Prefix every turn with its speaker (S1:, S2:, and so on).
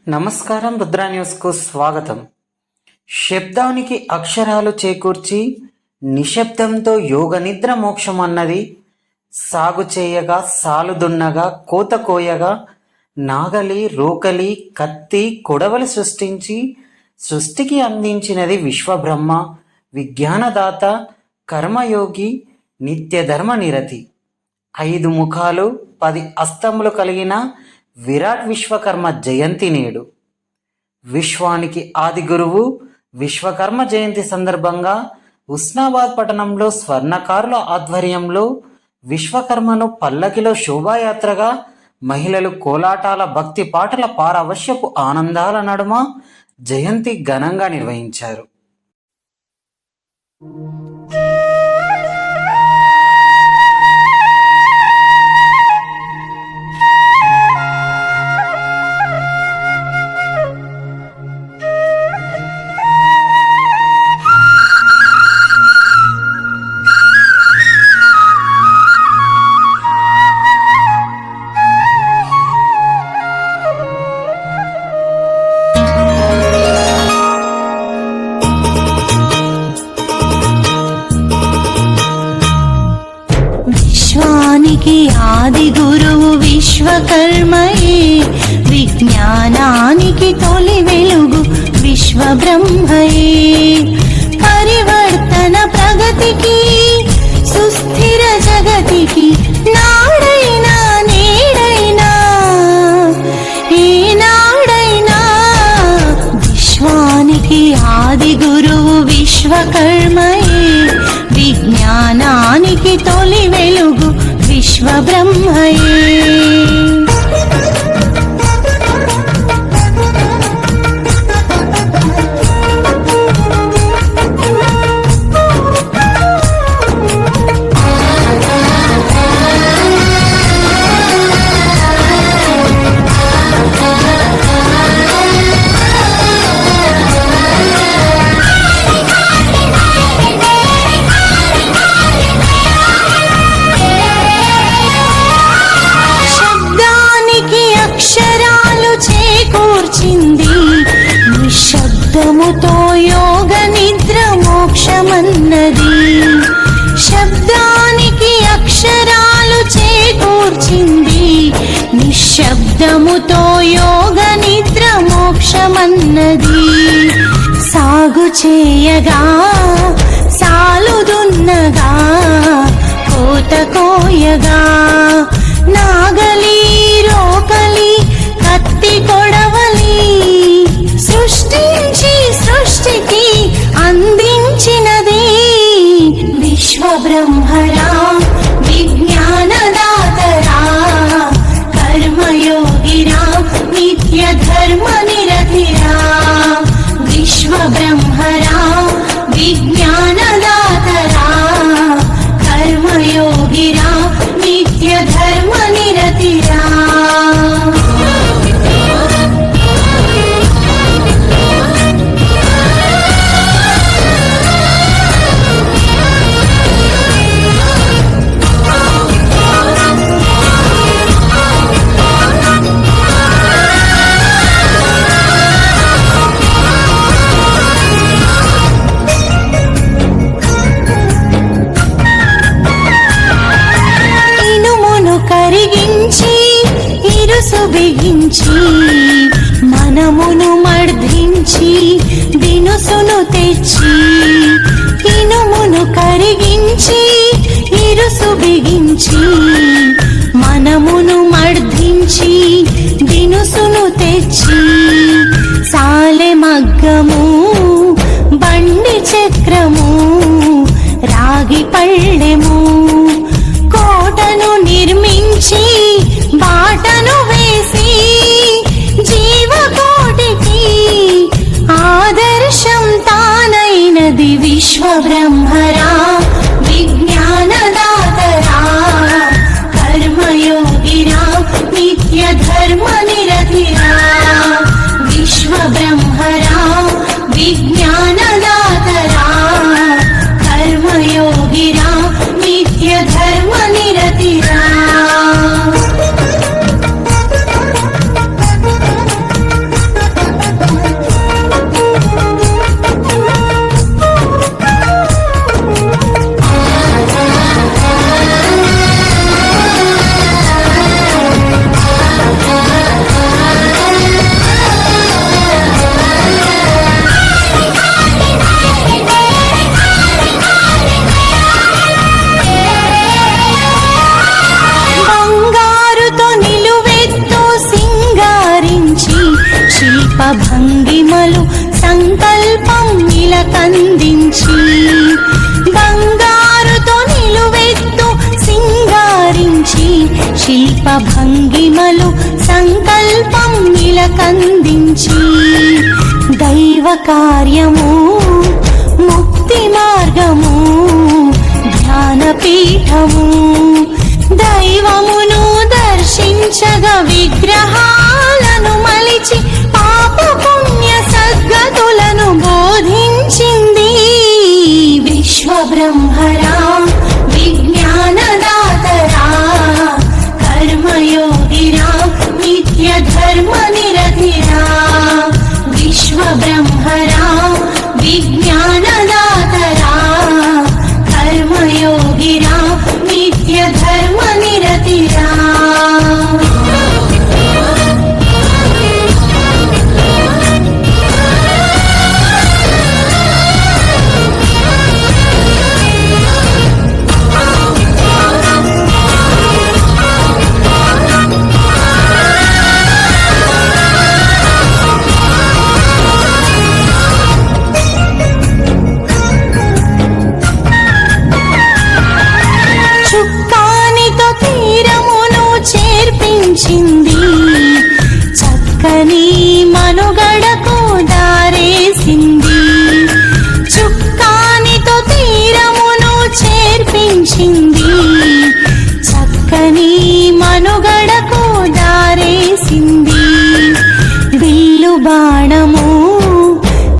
S1: నమస్కారం, రుద్ర న్యూస్కు స్వాగతం. శబ్దానికి అక్షరాలు చేకూర్చి నిశ్శబ్దంతో యోగ నిద్ర మోక్షం అన్నది. సాగు చేయగా సాలుదున్నగా కోత కోయగా నాగలి రోకలి కత్తి కొడవలి సృష్టించి సృష్టికి అందించినది విశ్వబ్రహ్మ, విజ్ఞానదాత, కర్మయోగి, నిత్యధర్మ నిరతి. 5 ముఖాలు 10 అస్తములు కలిగిన విరాట్ విశ్వకర్మ జయంతి నేడు. విశ్వానికి ఆది గురువు విశ్వకర్మ జయంతి సందర్భంగా హుస్నాబాద్ పట్టణంలో స్వర్ణకారుల ఆధ్వర్యంలో విశ్వకర్మను పల్లకిలో శోభాయాత్రగా మహిళలు కోలాటాల భక్తి పాటల పారవశ్యపు ఆనందాల నడుమ జయంతి ఘనంగా నిర్వహించారు.
S2: విశ్వానికి ఆది గురువు విశ్వకర్మయే, విజ్ఞానానికి తొలి వెలుగు విశ్వబ్రహ్మయే. పరివర్తన ప్రగతికి సుస్థిర జగతికి నాడైనా నేడైనా ఏనాడైనా విశ్వానికి ఆది గురువు విశ్వకర్మయే, విజ్ఞానానికి తొలి వెలుగు విశ్వబ్రహ్మయే. నిశ్శబ్దముతో యోగ నిద్ర మోక్షమన్నది. శబ్దానికి అక్షరాలు చేకూర్చింది, నిశ్శబ్దముతో యోగ నిద్ర మోక్షమన్నది. సాగు చేయగా సాలుదున్నగా కోత కోయగా నాగలి రోకలి కత్తి కొడవలి సృష్టించి సృష్టికి అందించినది విశ్వబ్రహ్మరా, విజ్ఞానదాతరా, కర్మయోగిరా, నిత్యధర్మ నిరతిరా. విశ్వబ్రహ్మరా, విజ్ఞానదాతరా, కర్మయోగిరా, నిత్యధర్మ నిరతిరా. కరిగించి ఇరుసు బిగించి మనమును మర్ధించి దినుసును తెచ్చి, ఇనుమును కరిగించి ఇరుసు బిగించి మనమును మర్ధించి దినుసును తెచ్చి, సాలె మగ్గము బండి చక్రము రాగి పళ్ళెము కోటను నిర్మించి బాటను వేసి జీవకోటికి ఆదర్శం తానైనది విశ్వబ్రహ్మరా, విజ్ఞానదాతరా, కర్మయోగిరా, నిత్యధర్మ నిరతిరా. విశ్వబ్రహ్మరా, విజ్ఞానదాతరా, కర్మయోగిరా, నిత్యధర్మ నిరతిరా. భంగిమలు సంకల్పం ఇలకందించి బంగారుతో నిలువెత్తు సింగారించి శిల్ప భంగిమలు సంకల్పం ఇలకందించి దైవ కార్యము ముక్తి మార్గము ధ్యానపీఠము దైవమును దర్శించగా విగ్రహాలను మలిచి పాప పుణ్య సద్గతులను బోధించింది విశ్వబ్రహ్మరా విజ్ఞానదాతరా కర్మయోగిరా నిత్య ధర్మ నిరతిరా విశ్వబ్రహ్మరా విజ్ఞానదాతరా కర్మయోగిరా నిత్య ధర్మ నిరతిరా చుక్కానితో తీరమును చేర్పించింది చక్కని మనుగడకు దారేసింది చుక్కానితో తీరమును చేర్పించింది చక్కని మనుగడకు దారేసింది విల్లు బాణము